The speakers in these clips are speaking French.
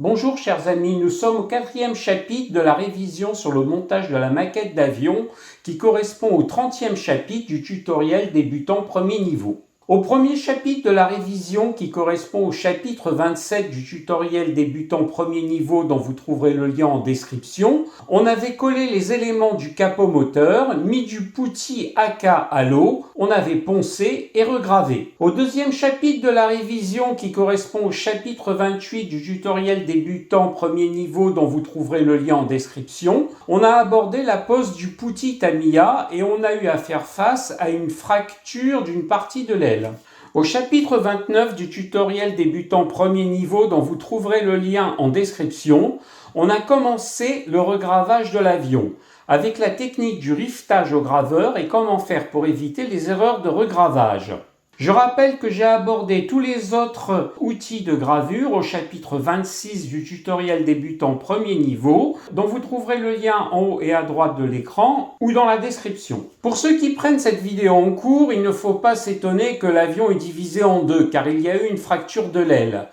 Bonjour chers amis, nous sommes au 4e chapitre de la révision sur le montage de la maquette d'avion qui correspond au 30e chapitre du tutoriel débutant premier niveau. Au premier chapitre de la révision qui correspond au chapitre 27 du tutoriel débutant premier niveau dont vous trouverez le lien en description, on avait collé les éléments du capot moteur, mis du putty AK à l'eau, on avait poncé et regravé. Au deuxième chapitre de la révision qui correspond au chapitre 28 du tutoriel débutant premier niveau dont vous trouverez le lien en description, on a abordé la pose du putty Tamiya et on a eu à faire face à une fracture d'une partie de l'aile. Au chapitre 29 du tutoriel débutant premier niveau dont vous trouverez le lien en description, on a commencé le regravage de l'avion avec la technique du riftage au graveur et comment faire pour éviter les erreurs de regravage. Je rappelle que j'ai abordé tous les autres outils de gravure au chapitre 26 du tutoriel débutant premier niveau, dont vous trouverez le lien en haut et à droite de l'écran ou dans la description. Pour ceux qui prennent cette vidéo en cours, il ne faut pas s'étonner que l'avion est divisé en deux, car il y a eu une fracture de l'aile.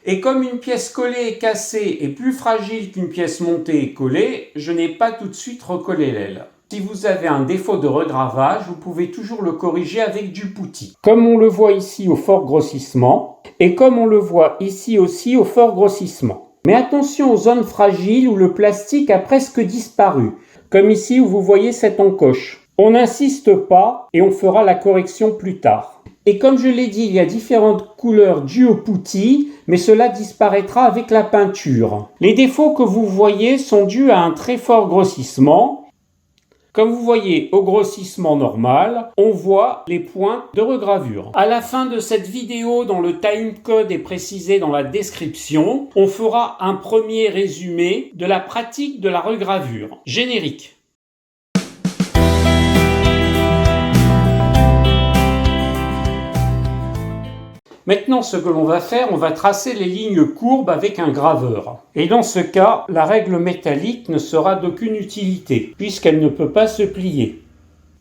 Et comme une pièce collée et cassée est plus fragile qu'une pièce montée et collée, je n'ai pas tout de suite recollé l'aile. Si vous avez un défaut de regravage, vous pouvez toujours le corriger avec du putty. Comme on le voit ici au fort grossissement, et comme on le voit ici aussi au fort grossissement. Mais attention aux zones fragiles où le plastique a presque disparu, comme ici où vous voyez cette encoche. On n'insiste pas et on fera la correction plus tard. Et comme je l'ai dit, il y a différentes couleurs dues au putty, mais cela disparaîtra avec la peinture. Les défauts que vous voyez sont dus à un très fort grossissement. Comme vous voyez au grossissement normal, on voit les points de regravure. À la fin de cette vidéo, dont le timecode est précisé dans la description, on fera un premier résumé de la pratique de la regravure. Générique. Maintenant, ce que l'on va faire, on va tracer les lignes courbes avec un graveur. Et dans ce cas, la règle métallique ne sera d'aucune utilité, puisqu'elle ne peut pas se plier.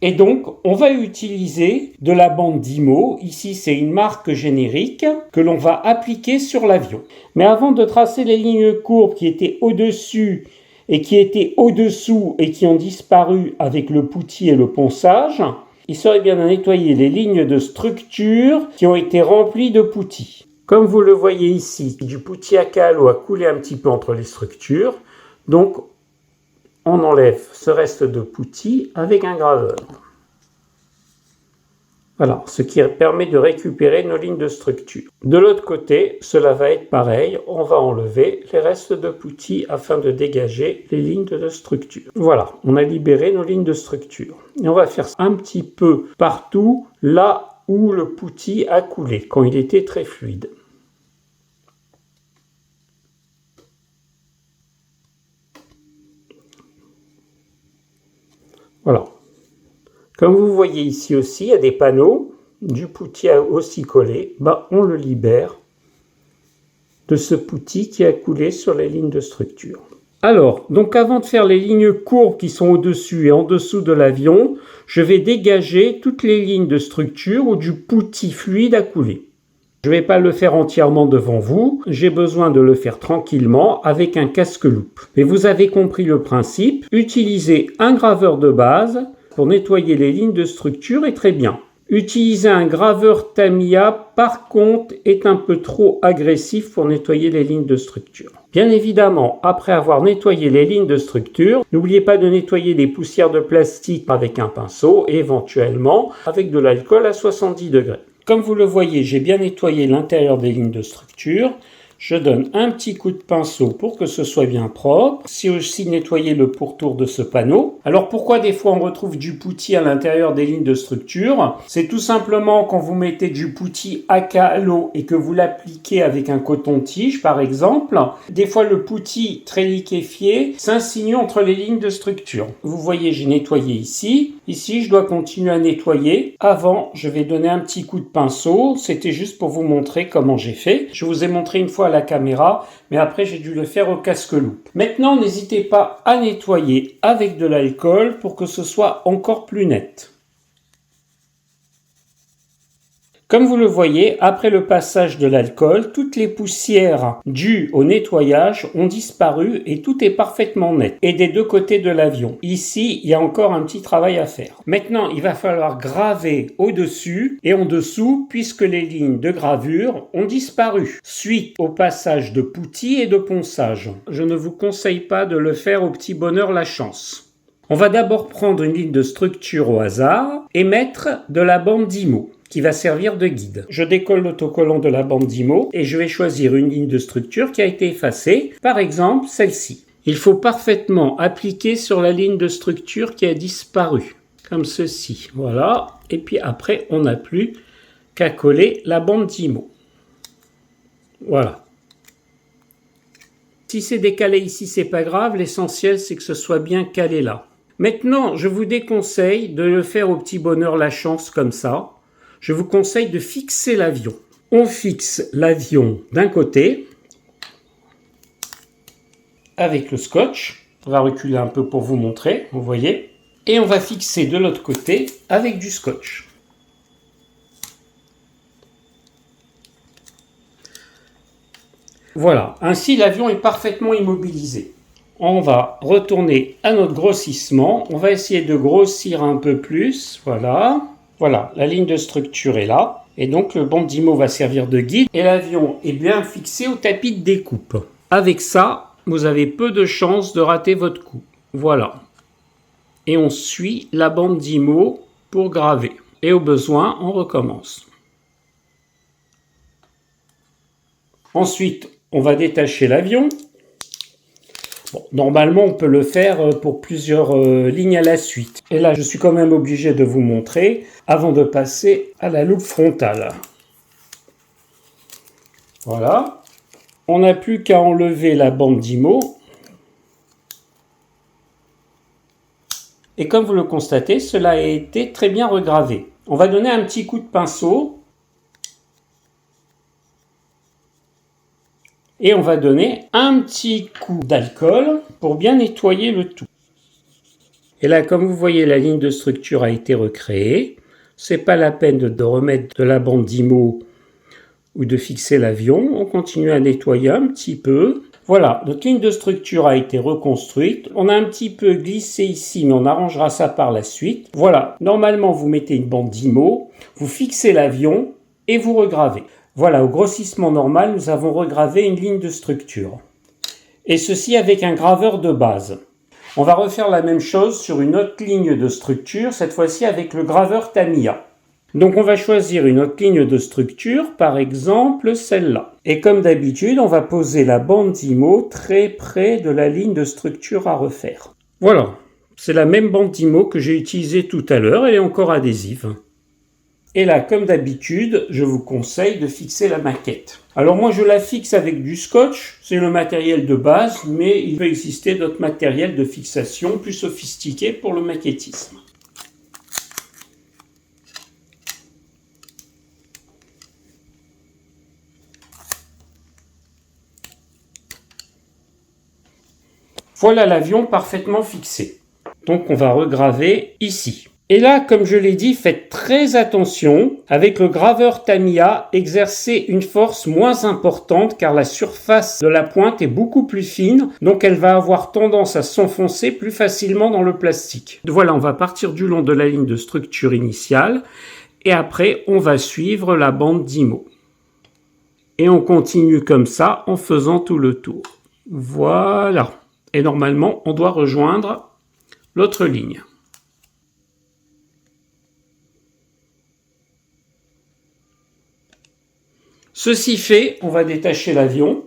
Et donc, on va utiliser de la bande Dymo. Ici, c'est une marque générique que l'on va appliquer sur l'avion. Mais avant de tracer les lignes courbes qui étaient au-dessus et qui étaient au-dessous et qui ont disparu avec le putty et le ponçage, il serait bien de nettoyer les lignes de structure qui ont été remplies de putty. Comme vous le voyez ici, du putty à l'eau a coulé un petit peu entre les structures. Donc, on enlève ce reste de putty avec un graveur. Voilà, ce qui permet de récupérer nos lignes de structure. De l'autre côté, cela va être pareil. On va enlever les restes de putty afin de dégager les lignes de structure. Voilà, on a libéré nos lignes de structure. Et on va faire un petit peu partout, là où le putty a coulé, quand il était très fluide. Voilà. Comme vous voyez ici aussi, il y a des panneaux, du putty a aussi collé, on le libère de ce putty qui a coulé sur les lignes de structure. Alors, donc avant de faire les lignes courbes qui sont au-dessus et en dessous de l'avion, je vais dégager toutes les lignes de structure où du putty fluide a coulé. Je ne vais pas le faire entièrement devant vous, j'ai besoin de le faire tranquillement avec un casque-loupe. Mais vous avez compris le principe, utilisez un graveur de base pour nettoyer les lignes de structure est très bien. Utiliser un graveur Tamiya, par contre, est un peu trop agressif pour nettoyer les lignes de structure. Bien évidemment, après avoir nettoyé les lignes de structure, n'oubliez pas de nettoyer les poussières de plastique avec un pinceau et éventuellement avec de l'alcool à 70 degrés. Comme vous le voyez, j'ai bien nettoyé l'intérieur des lignes de structure. Je donne un petit coup de pinceau pour que ce soit bien propre. C'est aussi nettoyer le pourtour de ce panneau. Alors pourquoi des fois on retrouve du putty à l'intérieur des lignes de structure? C'est tout simplement quand vous mettez du putty AK à l'eau et que vous l'appliquez avec un coton-tige par exemple. Des fois le putty très liquéfié s'insinue entre les lignes de structure. Vous voyez, j'ai nettoyé ici. Ici, je dois continuer à nettoyer. Avant, je vais donner un petit coup de pinceau. C'était juste pour vous montrer comment j'ai fait. Je vous ai montré une fois à la caméra, mais après j'ai dû le faire au casque-loupe. Maintenant, n'hésitez pas à nettoyer avec de l'alcool pour que ce soit encore plus net. Comme vous le voyez, après le passage de l'alcool, toutes les poussières dues au nettoyage ont disparu et tout est parfaitement net. Et des deux côtés de l'avion. Ici, il y a encore un petit travail à faire. Maintenant, il va falloir graver au-dessus et en dessous, puisque les lignes de gravure ont disparu, suite au passage de poutis et de ponçage. Je ne vous conseille pas de le faire au petit bonheur la chance. On va d'abord prendre une ligne de structure au hasard et mettre de la bande d'IMO qui va servir de guide. Je décolle l'autocollant de la bande d'IMO et je vais choisir une ligne de structure qui a été effacée, par exemple celle-ci. Il faut parfaitement appliquer sur la ligne de structure qui a disparu, comme ceci, voilà. Et puis après, on n'a plus qu'à coller la bande d'IMO. Voilà. Si c'est décalé ici, c'est pas grave, l'essentiel c'est que ce soit bien calé là. Maintenant, je vous déconseille de le faire au petit bonheur la chance comme ça. Je vous conseille de fixer l'avion. On fixe l'avion d'un côté avec le scotch. On va reculer un peu pour vous montrer, vous voyez. Et on va fixer de l'autre côté avec du scotch. Voilà, ainsi l'avion est parfaitement immobilisé. On va retourner à notre grossissement. On va essayer de grossir un peu plus, voilà. Voilà, la ligne de structure est là. Et donc le banc d'IMO va servir de guide. Et l'avion est bien fixé au tapis de découpe. Avec ça, vous avez peu de chances de rater votre coup. Voilà. Et on suit la bande d'IMO pour graver. Et au besoin, on recommence. Ensuite, on va détacher l'avion. Bon, normalement, on peut le faire pour plusieurs lignes à la suite. Et là, je suis quand même obligé de vous montrer avant de passer à la loupe frontale. Voilà. On n'a plus qu'à enlever la bande d'IMO. Et comme vous le constatez, cela a été très bien regravé. On va donner un petit coup de pinceau. Et on va donner un petit coup d'alcool pour bien nettoyer le tout. Et là, comme vous voyez, la ligne de structure a été recréée. C'est pas la peine de remettre de la bande d'IMO ou de fixer l'avion. On continue à nettoyer un petit peu. Voilà, notre ligne de structure a été reconstruite. On a un petit peu glissé ici, mais on arrangera ça par la suite. Voilà, normalement, vous mettez une bande d'IMO, vous fixez l'avion et vous regravez. Voilà, au grossissement normal, nous avons regravé une ligne de structure. Et ceci avec un graveur de base. On va refaire la même chose sur une autre ligne de structure, cette fois-ci avec le graveur Tamiya. Donc on va choisir une autre ligne de structure, par exemple celle-là. Et comme d'habitude, on va poser la bande d'IMO très près de la ligne de structure à refaire. Voilà, c'est la même bande d'IMO que j'ai utilisée tout à l'heure, elle est encore adhésive. Et là, comme d'habitude, je vous conseille de fixer la maquette. Alors moi, je la fixe avec du scotch, c'est le matériel de base, mais il peut exister d'autres matériels de fixation plus sophistiqués pour le maquettisme. Voilà l'avion parfaitement fixé. Donc on va regraver ici. Et là, comme je l'ai dit, faites très attention. Avec le graveur Tamiya, exercez une force moins importante car la surface de la pointe est beaucoup plus fine, donc elle va avoir tendance à s'enfoncer plus facilement dans le plastique. Voilà, on va partir du long de la ligne de structure initiale et après, on va suivre la bande d'IMO. Et on continue comme ça en faisant tout le tour. Voilà. Et normalement, on doit rejoindre l'autre ligne. Ceci fait, on va détacher l'avion.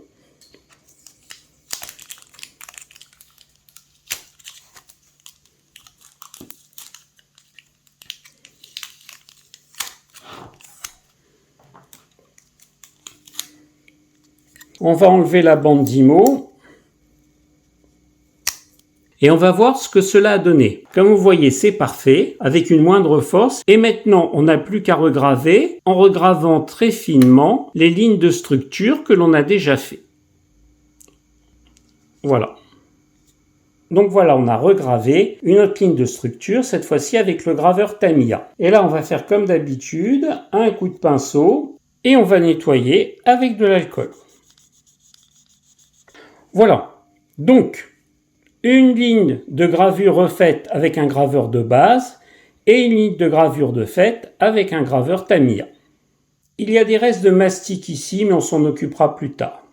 On va enlever la bande d'IMO. Et on va voir ce que cela a donné. Comme vous voyez, c'est parfait, avec une moindre force. Et maintenant, on n'a plus qu'à regraver, en regravant très finement les lignes de structure que l'on a déjà fait. Voilà. Donc voilà, on a regravé une autre ligne de structure, cette fois-ci avec le graveur Tamiya. Et là, on va faire comme d'habitude, un coup de pinceau, et on va nettoyer avec de l'alcool. Voilà. Donc, une ligne de gravure refaite avec un graveur de base et une ligne de gravure de fait avec un graveur Tamiya. Il y a des restes de mastic ici, mais on s'en occupera plus tard.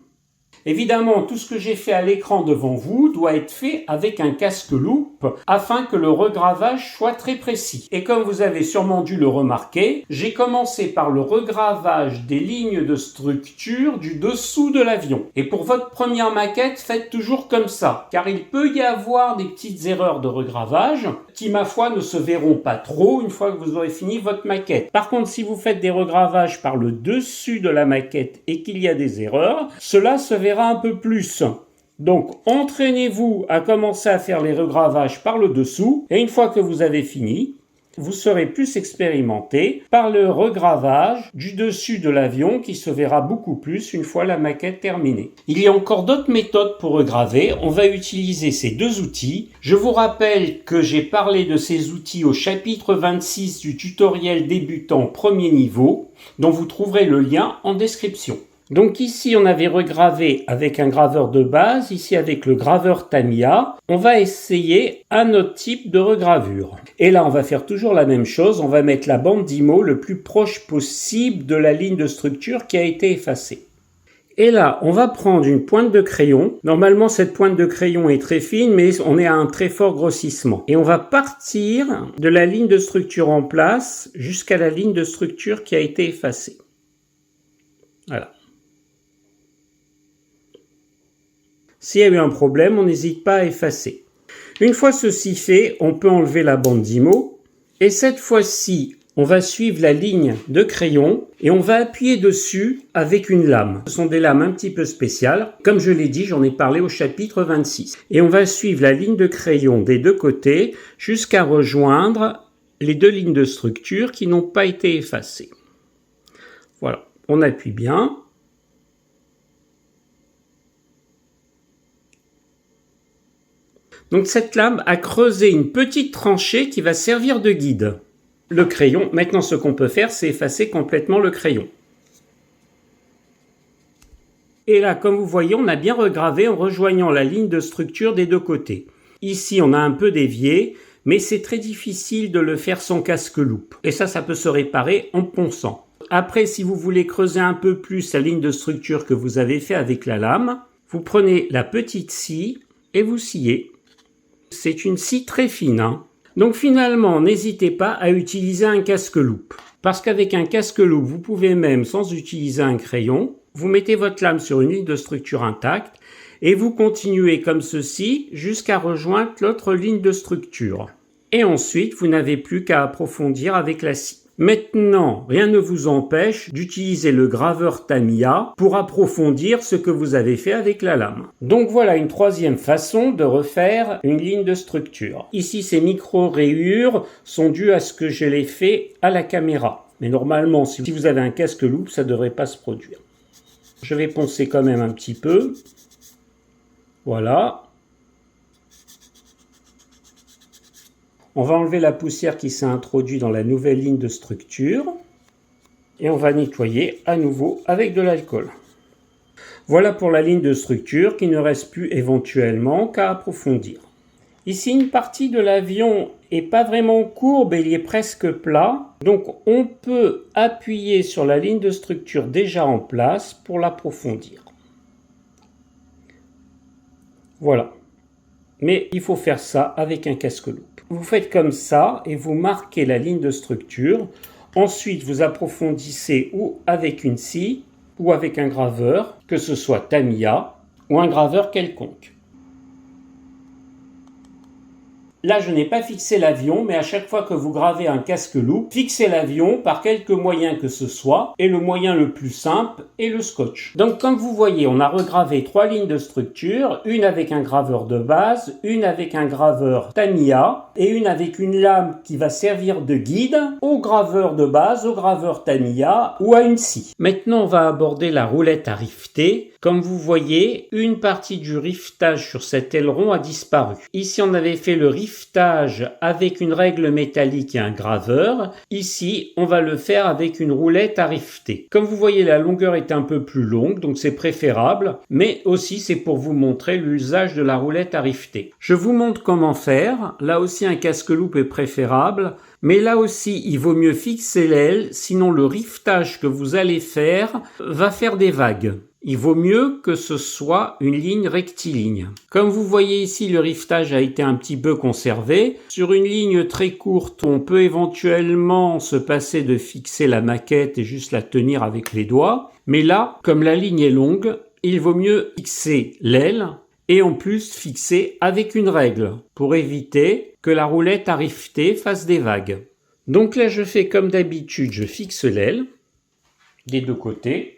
Évidemment, tout ce que j'ai fait à l'écran devant vous doit être fait avec un casque-loupe afin que le regravage soit très précis. Et comme vous avez sûrement dû le remarquer, j'ai commencé par le regravage des lignes de structure du dessous de l'avion. Et pour votre première maquette, faites toujours comme ça, car il peut y avoir des petites erreurs de regravage qui, ma foi, ne se verront pas trop une fois que vous aurez fini votre maquette. Par contre, si vous faites des regravages par le dessus de la maquette et qu'il y a des erreurs, cela se verra un peu plus. Donc, entraînez-vous à commencer à faire les regravages par le dessous et une fois que vous avez fini, vous serez plus expérimenté par le regravage du dessus de l'avion qui se verra beaucoup plus une fois la maquette terminée. Il y a encore d'autres méthodes pour regraver. On va utiliser ces deux outils. Je vous rappelle que j'ai parlé de ces outils au chapitre 26 du tutoriel débutant premier niveau, dont vous trouverez le lien en description. Donc ici, on avait regravé avec un graveur de base, ici avec le graveur Tamiya. On va essayer un autre type de regravure. Et là, on va faire toujours la même chose, on va mettre la bande d'IMO le plus proche possible de la ligne de structure qui a été effacée. Et là, on va prendre une pointe de crayon. Normalement, cette pointe de crayon est très fine, mais on est à un très fort grossissement. Et on va partir de la ligne de structure en place jusqu'à la ligne de structure qui a été effacée. Voilà. S'il y a eu un problème, on n'hésite pas à effacer. Une fois ceci fait, on peut enlever la bande d'IMO. Et cette fois-ci, on va suivre la ligne de crayon et on va appuyer dessus avec une lame. Ce sont des lames un petit peu spéciales. Comme je l'ai dit, j'en ai parlé au chapitre 26. Et on va suivre la ligne de crayon des deux côtés jusqu'à rejoindre les deux lignes de structure qui n'ont pas été effacées. Voilà, on appuie bien. Donc cette lame a creusé une petite tranchée qui va servir de guide. Le crayon, maintenant ce qu'on peut faire, c'est effacer complètement le crayon. Et là, comme vous voyez, on a bien regravé en rejoignant la ligne de structure des deux côtés. Ici, on a un peu dévié, mais c'est très difficile de le faire sans casque-loupe. Et ça peut se réparer en ponçant. Après, si vous voulez creuser un peu plus la ligne de structure que vous avez fait avec la lame, vous prenez la petite scie et vous sciez. C'est une scie très fine, hein. Donc finalement, n'hésitez pas à utiliser un casque-loupe. Parce qu'avec un casque-loupe, vous pouvez même, sans utiliser un crayon, vous mettez votre lame sur une ligne de structure intacte et vous continuez comme ceci jusqu'à rejoindre l'autre ligne de structure. Et ensuite, vous n'avez plus qu'à approfondir avec la scie. Maintenant, rien ne vous empêche d'utiliser le graveur Tamiya pour approfondir ce que vous avez fait avec la lame. Donc voilà une troisième façon de refaire une ligne de structure. Ici, ces micro-rayures sont dues à ce que je l'ai fait à la caméra. Mais normalement, si vous avez un casque-loupe, ça ne devrait pas se produire. Je vais poncer quand même un petit peu. Voilà. On va enlever la poussière qui s'est introduite dans la nouvelle ligne de structure et on va nettoyer à nouveau avec de l'alcool. Voilà pour la ligne de structure qui ne reste plus éventuellement qu'à approfondir. Ici, une partie de l'avion n'est pas vraiment courbe et il est presque plat. Donc, on peut appuyer sur la ligne de structure déjà en place pour l'approfondir. Voilà. Mais il faut faire ça avec un casque-loupe. Vous faites comme ça et vous marquez la ligne de structure. Ensuite, vous approfondissez ou avec une scie ou avec un graveur, que ce soit Tamiya ou un graveur quelconque. Là, je n'ai pas fixé l'avion, mais à chaque fois que vous gravez un casque-loupe, fixez l'avion par quelque moyen que ce soit, et le moyen le plus simple est le scotch. Donc, comme vous voyez, on a regravé 3 lignes de structure, une avec un graveur de base, une avec un graveur Tamiya, et une avec une lame qui va servir de guide au graveur de base, au graveur Tamiya ou à une scie. Maintenant, on va aborder la roulette à rifter. Comme vous voyez, une partie du rivetage sur cet aileron a disparu. Ici, on avait fait le rivetage avec une règle métallique et un graveur. Ici, on va le faire avec une roulette à riveter. Comme vous voyez, la longueur est un peu plus longue, donc c'est préférable, mais aussi c'est pour vous montrer l'usage de la roulette à riveter. Je vous montre comment faire. Là aussi, un casque-loupe est préférable, mais là aussi, il vaut mieux fixer l'aile, sinon le rivetage que vous allez faire va faire des vagues. Il vaut mieux que ce soit une ligne rectiligne. Comme vous voyez ici, le rivetage a été un petit peu conservé. Sur une ligne très courte, on peut éventuellement se passer de fixer la maquette et juste la tenir avec les doigts. Mais là, comme la ligne est longue, il vaut mieux fixer l'aile et en plus fixer avec une règle pour éviter que la roulette à riveter fasse des vagues. Donc là, je fais comme d'habitude, je fixe l'aile des deux côtés.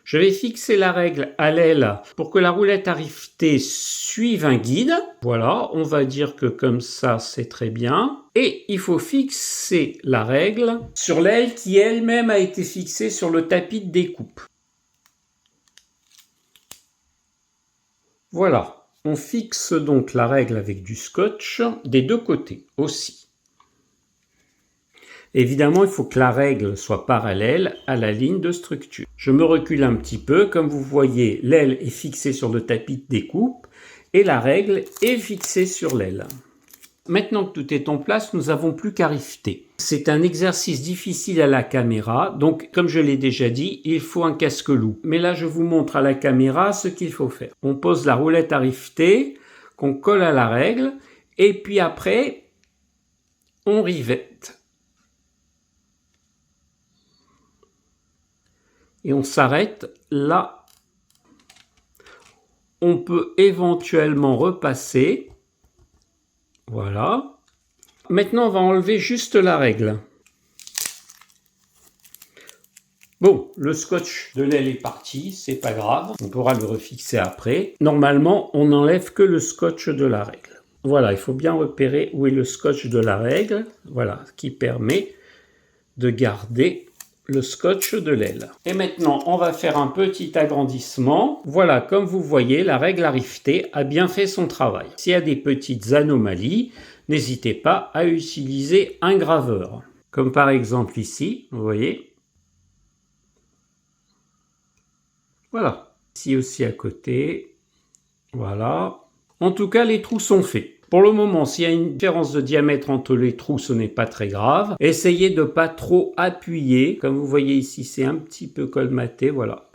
Je vais fixer la règle à l'aile pour que la roulette à riveter suive un guide. Voilà, on va dire que comme ça, c'est très bien. Et il faut fixer la règle sur l'aile qui elle-même a été fixée sur le tapis de découpe. Voilà, on fixe donc la règle avec du scotch des deux côtés aussi. Évidemment, il faut que la règle soit parallèle à la ligne de structure. Je me recule un petit peu. Comme vous voyez, l'aile est fixée sur le tapis de découpe et la règle est fixée sur l'aile. Maintenant que tout est en place, nous n'avons plus qu'à riveter. C'est un exercice difficile à la caméra, donc comme je l'ai déjà dit, il faut un casque-loup. Mais là, je vous montre à la caméra ce qu'il faut faire. On pose la roulette à riveter, qu'on colle à la règle, et puis après, on rivette. Et on s'arrête là. On peut éventuellement repasser. Voilà. Maintenant, on va enlever juste la règle. Bon, le scotch de l'aile est parti, c'est pas grave. On pourra le refixer après. Normalement, on n'enlève que le scotch de la règle. Voilà, il faut bien repérer où est le scotch de la règle. Voilà, ce qui permet de garder le scotch de l'aile. Et maintenant, on va faire un petit agrandissement. Voilà, comme vous voyez, la règle à riveter a bien fait son travail. S'il y a des petites anomalies, n'hésitez pas à utiliser un graveur. Comme par exemple ici, vous voyez. Voilà. Ici aussi à côté. Voilà. En tout cas, les trous sont faits. Pour le moment, s'il y a une différence de diamètre entre les trous, ce n'est pas très grave. Essayez de ne pas trop appuyer. Comme vous voyez ici, c'est un petit peu colmaté. Voilà.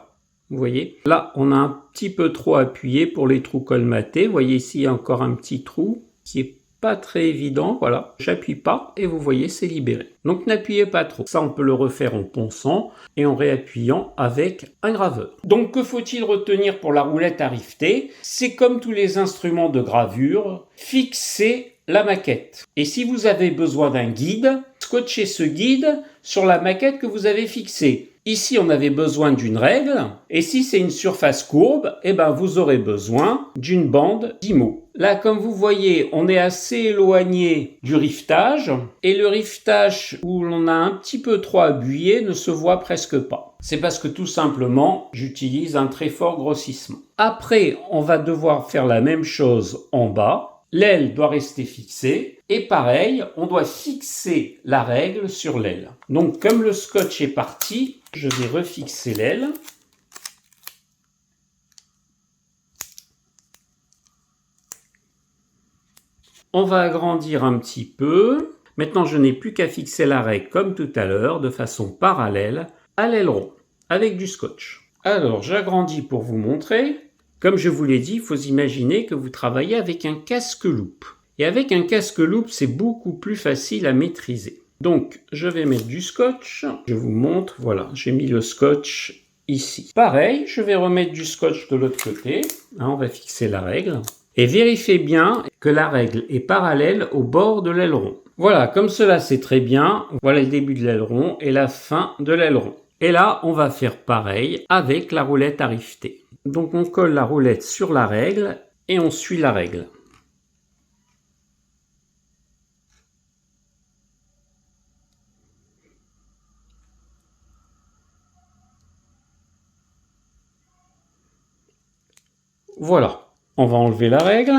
Vous voyez? Là, on a un petit peu trop appuyé pour les trous colmatés. Vous voyez ici, il y a encore un petit trou qui est pas très évident. Voilà. J'appuie pas et vous voyez, c'est libéré. Donc, n'appuyez pas trop. Ça, on peut le refaire en ponçant et en réappuyant avec un graveur. Donc, que faut-il retenir pour la roulette à riveter? C'est comme tous les instruments de gravure, fixez la maquette. Et si vous avez besoin d'un guide, scotchez ce guide sur la maquette que vous avez fixée. Ici, on avait besoin d'une règle, et si c'est une surface courbe, eh ben, vous aurez besoin d'une bande d'IMO. Là, comme vous voyez, on est assez éloigné du rivetage, et le rivetage où l'on a un petit peu trop appuyé ne se voit presque pas. C'est parce que tout simplement, j'utilise un très fort grossissement. Après, on va devoir faire la même chose en bas. L'aile doit rester fixée et pareil, on doit fixer la règle sur l'aile. Donc comme le scotch est parti, je vais refixer l'aile. On va agrandir un petit peu. Maintenant, je n'ai plus qu'à fixer la règle comme tout à l'heure, de façon parallèle à l'aileron, avec du scotch. Alors, j'agrandis pour vous montrer. Comme je vous l'ai dit, il faut imaginer que vous travaillez avec un casque-loupe. Et avec un casque-loupe, c'est beaucoup plus facile à maîtriser. Donc, je vais mettre du scotch. Je vous montre, voilà, j'ai mis le scotch ici. Pareil, je vais remettre du scotch de l'autre côté. Hein, on va fixer la règle. Et vérifiez bien que la règle est parallèle au bord de l'aileron. Voilà, comme cela, c'est très bien. Voilà le début de l'aileron et la fin de l'aileron. Et là, on va faire pareil avec la roulette à riveter. Donc on colle la roulette sur la règle et on suit la règle. Voilà, on va enlever la règle,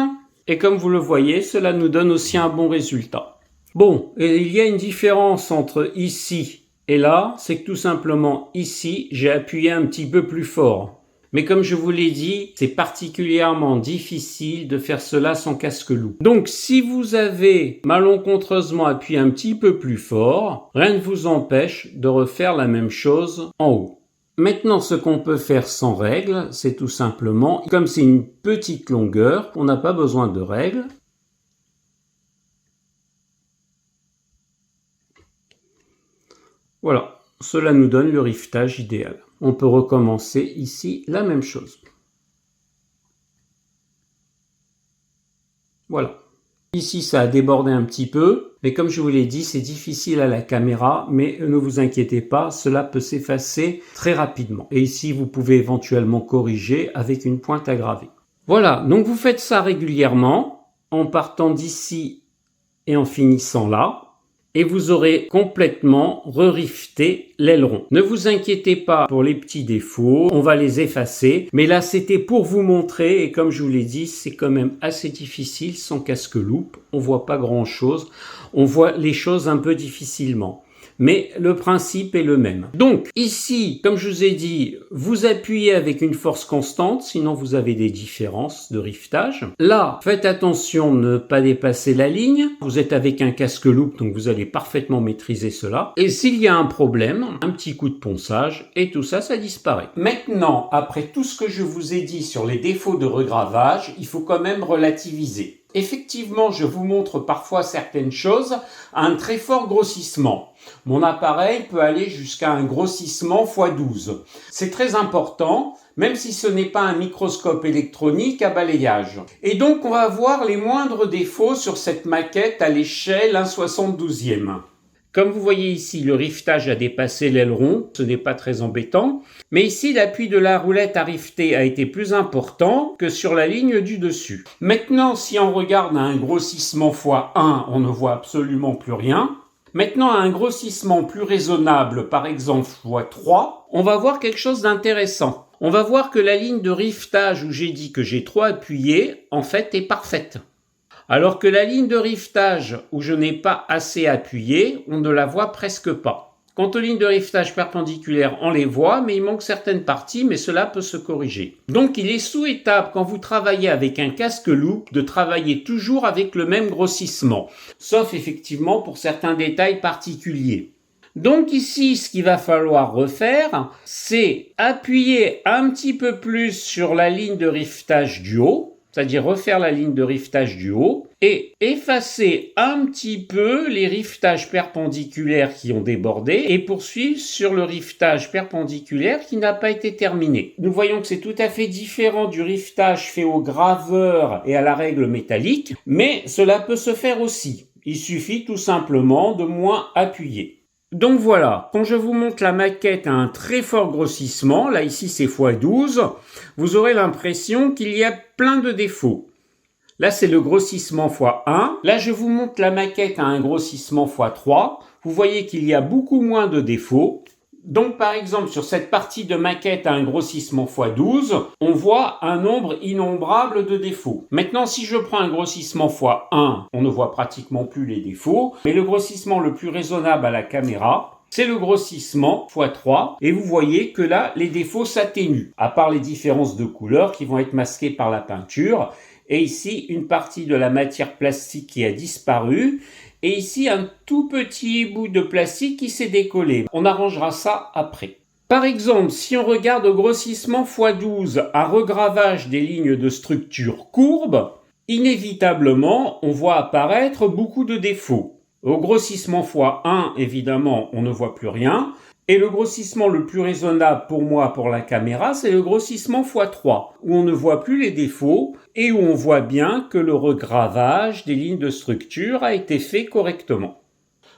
et comme vous le voyez, cela nous donne aussi un bon résultat. Bon, et il y a une différence entre ici et là, c'est que tout simplement ici, j'ai appuyé un petit peu plus fort. Mais comme je vous l'ai dit, c'est particulièrement difficile de faire cela sans casque-loup. Donc si vous avez malencontreusement appuyé un petit peu plus fort, rien ne vous empêche de refaire la même chose en haut. Maintenant, ce qu'on peut faire sans règle, c'est tout simplement, comme c'est une petite longueur, on n'a pas besoin de règle. Voilà, cela nous donne le rivetage idéal. On peut recommencer ici la même chose. Voilà. Ici, ça a débordé un petit peu, mais comme je vous l'ai dit, c'est difficile à la caméra, mais ne vous inquiétez pas, cela peut s'effacer très rapidement. Et ici, vous pouvez éventuellement corriger avec une pointe à graver. Voilà, donc vous faites ça régulièrement, en partant d'ici et en finissant là. Et vous aurez complètement re-rifté l'aileron. Ne vous inquiétez pas pour les petits défauts, on va les effacer. Mais là, c'était pour vous montrer, et comme je vous l'ai dit, c'est quand même assez difficile sans casque-loupe. On voit pas grand-chose, on voit les choses un peu difficilement. Mais le principe est le même. Donc ici, comme je vous ai dit, vous appuyez avec une force constante, sinon vous avez des différences de rivetage. Là, faites attention de ne pas dépasser la ligne. Vous êtes avec un casque-loupe, donc vous allez parfaitement maîtriser cela. Et s'il y a un problème, un petit coup de ponçage, et tout ça, ça disparaît. Maintenant, après tout ce que je vous ai dit sur les défauts de regravage, il faut quand même relativiser. Effectivement, je vous montre parfois certaines choses à un très fort grossissement. Mon appareil peut aller jusqu'à un grossissement x12. C'est très important, même si ce n'est pas un microscope électronique à balayage. Et donc, on va voir les moindres défauts sur cette maquette à l'échelle 1/72e. Comme vous voyez ici, le rivetage a dépassé l'aileron, ce n'est pas très embêtant. Mais ici, l'appui de la roulette à rifter a été plus important que sur la ligne du dessus. Maintenant, si on regarde à un grossissement x1, on ne voit absolument plus rien. Maintenant, à un grossissement plus raisonnable, par exemple x3, on va voir quelque chose d'intéressant. On va voir que la ligne de rivetage où j'ai dit que j'ai trop appuyé, en fait, est parfaite. Alors que la ligne de rivetage où je n'ai pas assez appuyé, on ne la voit presque pas. Quant aux lignes de rivetage perpendiculaires, on les voit, mais il manque certaines parties, mais cela peut se corriger. Donc il est souhaitable, quand vous travaillez avec un casque-loupe, de travailler toujours avec le même grossissement, sauf effectivement pour certains détails particuliers. Donc ici, ce qu'il va falloir refaire, c'est appuyer un petit peu plus sur la ligne de rivetage du haut, c'est-à-dire refaire la ligne de rivetage du haut, et effacer un petit peu les rivetages perpendiculaires qui ont débordé et poursuivre sur le rivetage perpendiculaire qui n'a pas été terminé. Nous voyons que c'est tout à fait différent du rivetage fait au graveur et à la règle métallique, mais cela peut se faire aussi. Il suffit tout simplement de moins appuyer. Donc voilà, quand je vous montre la maquette à un très fort grossissement, là ici c'est x12, vous aurez l'impression qu'il y a plein de défauts. Là c'est le grossissement x1, là je vous montre la maquette à un grossissement x3, vous voyez qu'il y a beaucoup moins de défauts. Donc par exemple sur cette partie de maquette à un grossissement x12, on voit un nombre innombrable de défauts. Maintenant si je prends un grossissement x1, on ne voit pratiquement plus les défauts, mais le grossissement le plus raisonnable à la caméra, c'est le grossissement x3, et vous voyez que là les défauts s'atténuent, à part les différences de couleurs qui vont être masquées par la peinture, et ici une partie de la matière plastique qui a disparu, et ici un tout petit bout de plastique qui s'est décollé. On arrangera ça après. Par exemple, si on regarde au grossissement x12 à regravage des lignes de structure courbes, inévitablement on voit apparaître beaucoup de défauts. Au grossissement x1, évidemment, on ne voit plus rien. Et le grossissement le plus raisonnable pour moi, pour la caméra, c'est le grossissement x3, où on ne voit plus les défauts et où on voit bien que le regravage des lignes de structure a été fait correctement.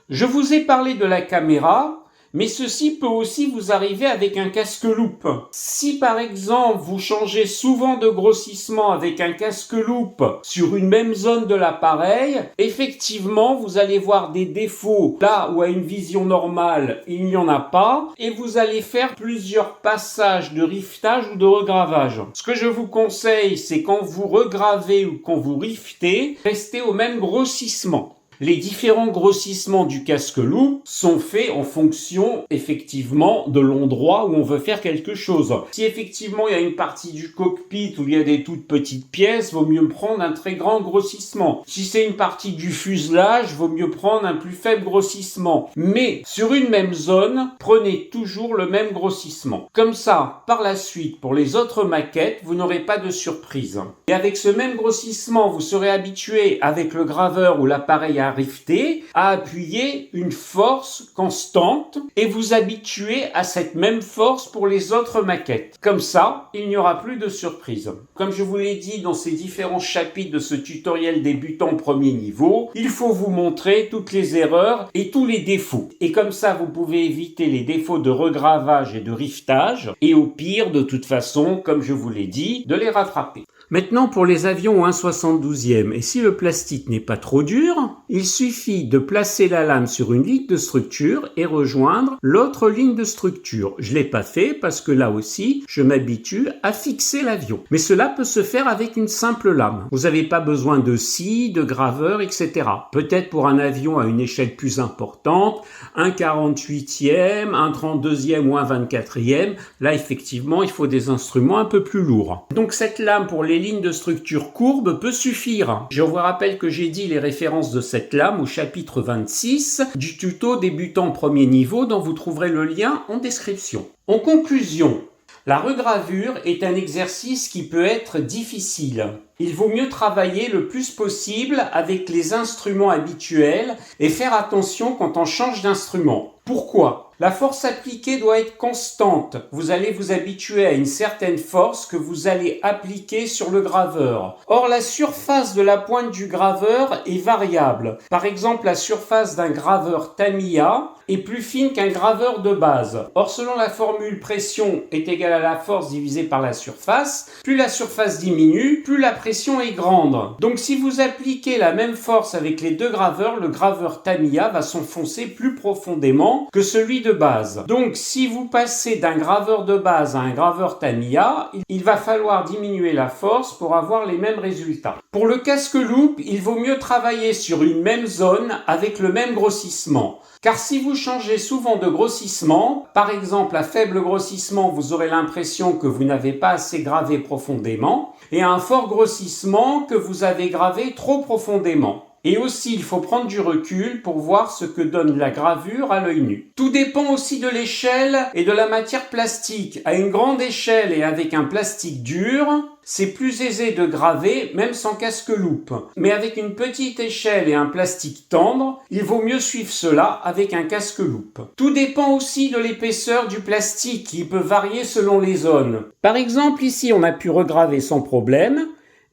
Je vous ai parlé de la caméra, Mais ceci peut aussi vous arriver avec un casque-loupe. Si par exemple vous changez souvent de grossissement avec un casque-loupe sur une même zone de l'appareil, effectivement vous allez voir des défauts là où à une vision normale il n'y en a pas et vous allez faire plusieurs passages de riftage ou de regravage. Ce que je vous conseille, c'est quand vous regravez ou quand vous riftez, restez au même grossissement. Les différents grossissements du casque-loupe sont faits en fonction, effectivement, de l'endroit où on veut faire quelque chose. Si effectivement il y a une partie du cockpit où il y a des toutes petites pièces, vaut mieux prendre un très grand grossissement. Si c'est une partie du fuselage, vaut mieux prendre un plus faible grossissement. Mais sur une même zone, prenez toujours le même grossissement. Comme ça, par la suite, pour les autres maquettes, vous n'aurez pas de surprise. Et avec ce même grossissement, vous serez habitué avec le graveur ou l'appareil à rifter, à appuyer une force constante et vous habituer à cette même force pour les autres maquettes. Comme ça, il n'y aura plus de surprise. Comme je vous l'ai dit dans ces différents chapitres de ce tutoriel débutant premier niveau, il faut vous montrer toutes les erreurs et tous les défauts. Et comme ça, vous pouvez éviter les défauts de regravage et de riftage et au pire, de toute façon, comme je vous l'ai dit, de les rattraper. Maintenant pour les avions 1/72e, et si le plastique n'est pas trop dur, il suffit de placer la lame sur une ligne de structure et rejoindre l'autre ligne de structure. Je l'ai pas fait parce que là aussi, je m'habitue à fixer l'avion. Mais cela peut se faire avec une simple lame. Vous n'avez pas besoin de scie, de graveur, etc. Peut-être pour un avion à une échelle plus importante, un 48e, un 32e ou un 24e, là effectivement il faut des instruments un peu plus lourds. Donc cette lame pour les lignes de structure courbe peut suffire. Je vous rappelle que j'ai dit les références de cette lame au chapitre 26 du tuto débutant premier niveau dont vous trouverez le lien en description. En conclusion, la regravure est un exercice qui peut être difficile. Il vaut mieux travailler le plus possible avec les instruments habituels et faire attention quand on change d'instrument. Pourquoi ? La force appliquée doit être constante. Vous allez vous habituer à une certaine force que vous allez appliquer sur le graveur. Or, la surface de la pointe du graveur est variable. Par exemple, la surface d'un graveur Tamiya est plus fine qu'un graveur de base. Or, selon la formule pression est égale à la force divisée par la surface, plus la surface diminue, plus la pression est grande. Donc, si vous appliquez la même force avec les deux graveurs, le graveur Tamiya va s'enfoncer plus profondément que celui de base. Donc, si vous passez d'un graveur de base à un graveur Tamiya, il va falloir diminuer la force pour avoir les mêmes résultats. Pour le casque-loupe, il vaut mieux travailler sur une même zone avec le même grossissement. Car si vous changez souvent de grossissement, par exemple à faible grossissement, vous aurez l'impression que vous n'avez pas assez gravé profondément, et à un fort grossissement que vous avez gravé trop profondément. Et aussi, il faut prendre du recul pour voir ce que donne la gravure à l'œil nu. Tout dépend aussi de l'échelle et de la matière plastique. À une grande échelle et avec un plastique dur, c'est plus aisé de graver, même sans casque-loupe. Mais avec une petite échelle et un plastique tendre, il vaut mieux suivre cela avec un casque-loupe. Tout dépend aussi de l'épaisseur du plastique, qui peut varier selon les zones. Par exemple, ici, on a pu regraver sans problème,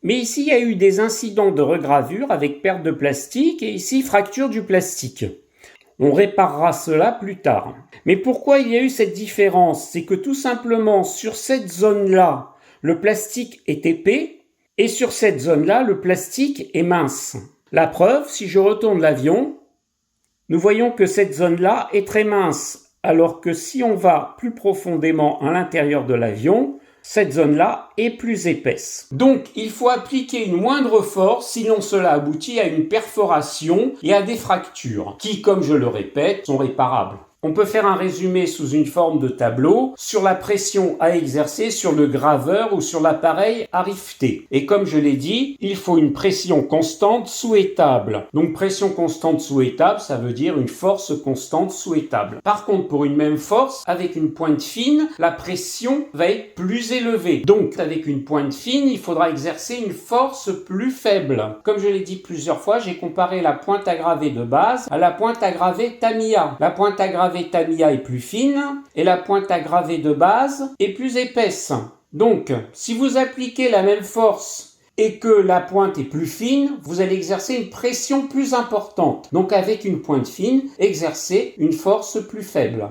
mais ici, il y a eu des incidents de regravure avec perte de plastique et ici, fracture du plastique. On réparera cela plus tard. Mais pourquoi il y a eu cette différence ? C'est que tout simplement, sur cette zone-là, le plastique est épais et sur cette zone-là, le plastique est mince. La preuve, si je retourne l'avion, nous voyons que cette zone-là est très mince, alors que si on va plus profondément à l'intérieur de l'avion, cette zone-là est plus épaisse. Donc, il faut appliquer une moindre force, sinon cela aboutit à une perforation et à des fractures, qui, comme je le répète, sont réparables. On peut faire un résumé sous une forme de tableau sur la pression à exercer sur le graveur ou sur l'appareil à rifter. Et comme je l'ai dit, il faut une pression constante souhaitable. Donc pression constante souhaitable, ça veut dire une force constante souhaitable. Par contre, pour une même force, avec une pointe fine, la pression va être plus élevée. Donc avec une pointe fine, il faudra exercer une force plus faible. Comme je l'ai dit plusieurs fois, j'ai comparé la pointe à graver de base à la pointe à graver Tamiya. La pointe à graver Tamiya est plus fine et la pointe à graver de base est plus épaisse. Donc, si vous appliquez la même force et que la pointe est plus fine, vous allez exercer une pression plus importante. Donc, avec une pointe fine, exercez une force plus faible.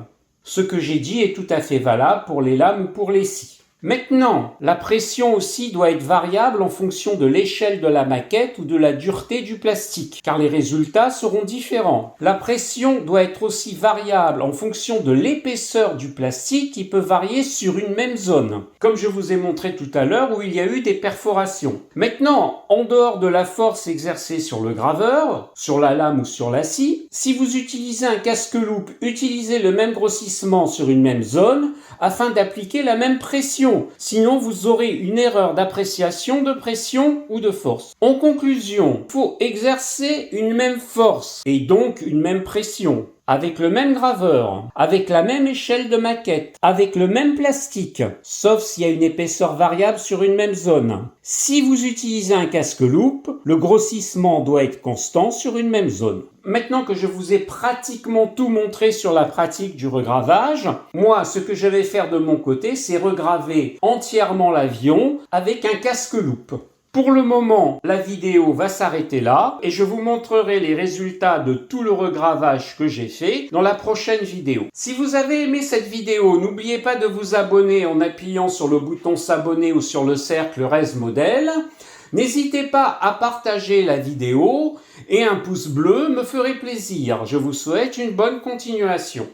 Ce que j'ai dit est tout à fait valable pour les lames ou pour les scies. Maintenant, la pression aussi doit être variable en fonction de l'échelle de la maquette ou de la dureté du plastique, car les résultats seront différents. La pression doit être aussi variable en fonction de l'épaisseur du plastique qui peut varier sur une même zone, comme je vous ai montré tout à l'heure où il y a eu des perforations. Maintenant, en dehors de la force exercée sur le graveur, sur la lame ou sur la scie, si vous utilisez un casque-loupe, utilisez le même grossissement sur une même zone afin d'appliquer la même pression. Sinon, vous aurez une erreur d'appréciation de pression ou de force. En conclusion, il faut exercer une même force et donc une même pression, avec le même graveur, avec la même échelle de maquette, avec le même plastique, sauf s'il y a une épaisseur variable sur une même zone. Si vous utilisez un casque-loupe, le grossissement doit être constant sur une même zone. Maintenant que je vous ai pratiquement tout montré sur la pratique du regravage, moi, ce que je vais faire de mon côté, c'est regraver entièrement l'avion avec un casque-loupe. Pour le moment, la vidéo va s'arrêter là et je vous montrerai les résultats de tout le regravage que j'ai fait dans la prochaine vidéo. Si vous avez aimé cette vidéo, n'oubliez pas de vous abonner en appuyant sur le bouton s'abonner ou sur le cercle Reste Modèle. N'hésitez pas à partager la vidéo et un pouce bleu me ferait plaisir. Je vous souhaite une bonne continuation.